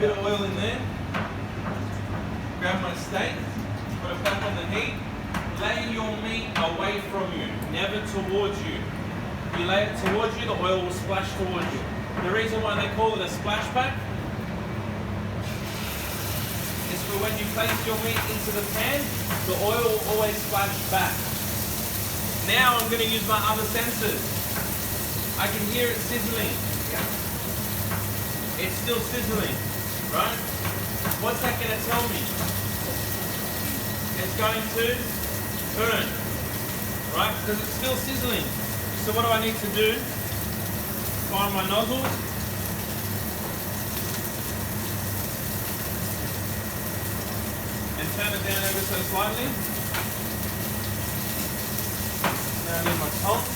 bit of oil in there. Grab my steak, put it back on the heat. Lay your meat away from you, never towards you. If you lay it towards you, the oil will splash towards you. The reason why they call it a splash pack is for when you place your meat into the pan, the oil will always splash back. Now I'm going to use my other senses. I can hear it sizzling. It's still sizzling, right? What's that going to tell me? It's going to burn, right? Because it's still sizzling. So what do I need to do? Find my nozzles. And turn it down ever so slightly. Now I need my tongs.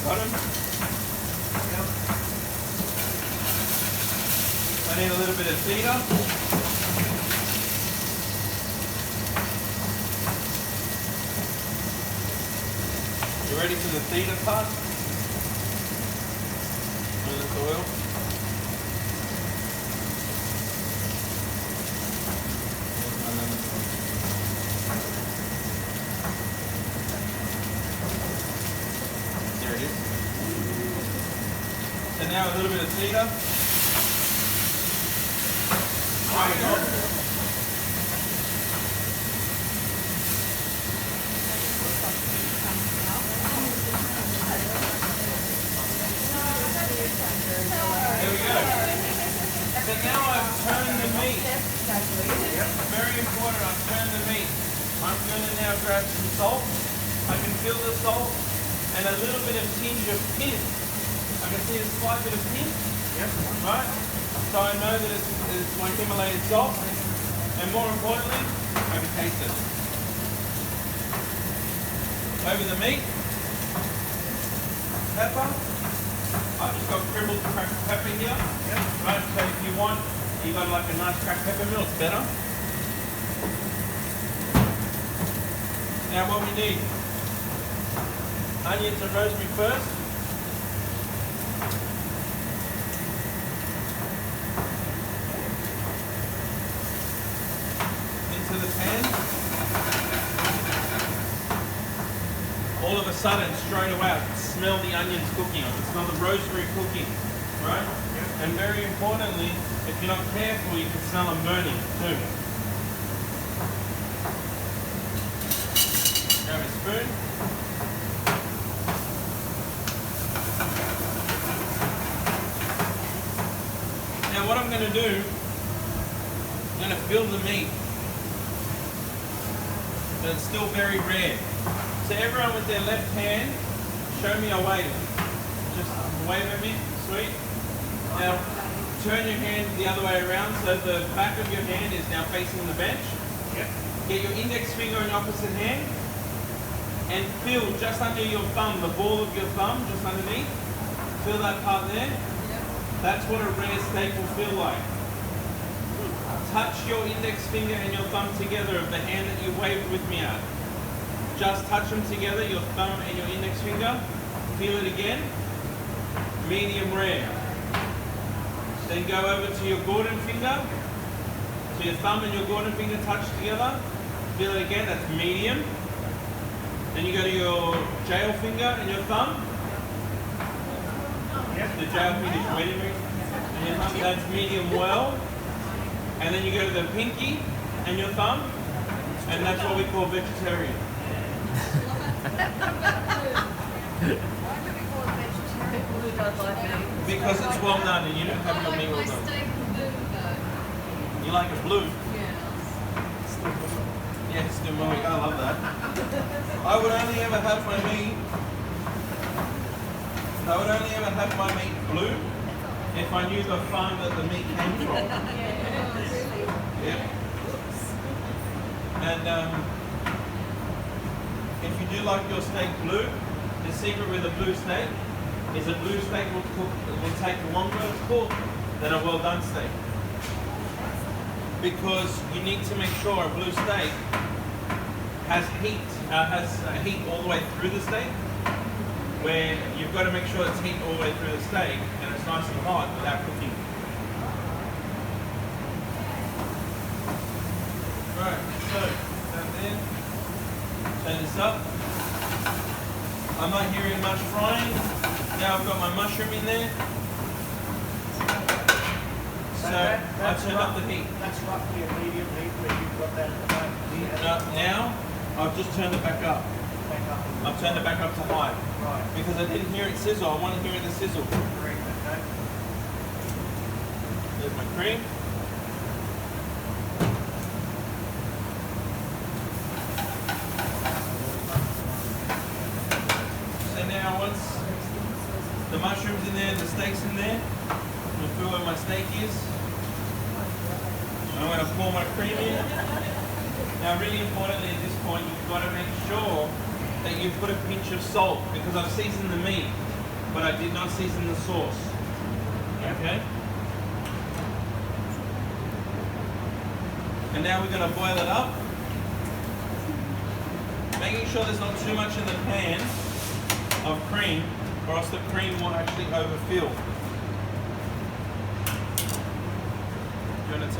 Got them. Yep. I need a little bit of cedar. You ready for the theta part? And this oil. There it is. So now a little bit of theta. Very important, I've turned the meat. I'm going to now grab some salt. I can feel the salt and a little bit of tinge of pink. I can see a slight bit of pink. Yep. Right? So I know that it's my Himalayan salt. And more importantly, I can taste it. Over the meat. Pepper. I've just got cribbled cracked pepper here. Yep. Right, so if you want, you got like a nice cracked pepper mill, it's better. Now what we need, onions and rosemary first. Into the pan. All of a sudden, straight away, I can smell the onions cooking. I can smell the rosemary cooking, right? Yeah. And very importantly, if you're not careful, you can smell them burning too. Grab a spoon. Now what I'm going to do, I'm going to fill the meat. But it's still very red. So everyone with their left hand, show me a wave. Just wave at me, sweet. Now turn your hand the other way around so the back of your hand is now facing the bench. Yep. Get your index finger on your opposite hand and feel just under your thumb, the ball of your thumb, just underneath. Feel that part there? Yep. That's what a rare steak will feel like. Touch your index finger and your thumb together of the hand that you waved with me at. Just touch them together, your thumb and your index finger. Feel it again. Medium rare. Then go over to your Gordon finger. So your thumb and your Gordon finger touch together. Feel it again, that's medium. Then you go to your jail finger and your thumb. Yes, the jail finger is medium. And your thumb, that's medium well. And then you go to the pinky and your thumb. And that's what we call vegetarian. Because it's well done and you don't have your meat well done. You like it blue? Yeah, still moving. I love that. I would only ever have my meat blue if I knew the farm that the meat came from. Yeah. And if you do like your steak blue, the secret with a blue steak is a blue steak will take longer to cook than a well done steak. Because you need to make sure a blue steak has heat all the way through the steak. where you've got to make sure it's heat all the way through the steak and it's nice and hot without cooking. Right, so that there. Turn this up. I'm not hearing much frying. Now I've got my mushroom in there. So I turned up the heat. That's roughly a medium heat where you've got that at the moment. Now I've just turned it back up. I've turned it back up to high. Right. Because I didn't hear it sizzle. I want to hear the sizzle. Cream, okay. There's my cream. So now once the mushroom's in there and the steak's in there, I'm going to feel where my steak is. I'm going to pour my cream in. Now really importantly at this point, you've got to make sure that you put a pinch of salt, because I've seasoned the meat, but I did not season the sauce. Okay? And now we're going to boil it up, making sure there's not too much in the pan of cream, or else the cream will actually overfill. Do you want to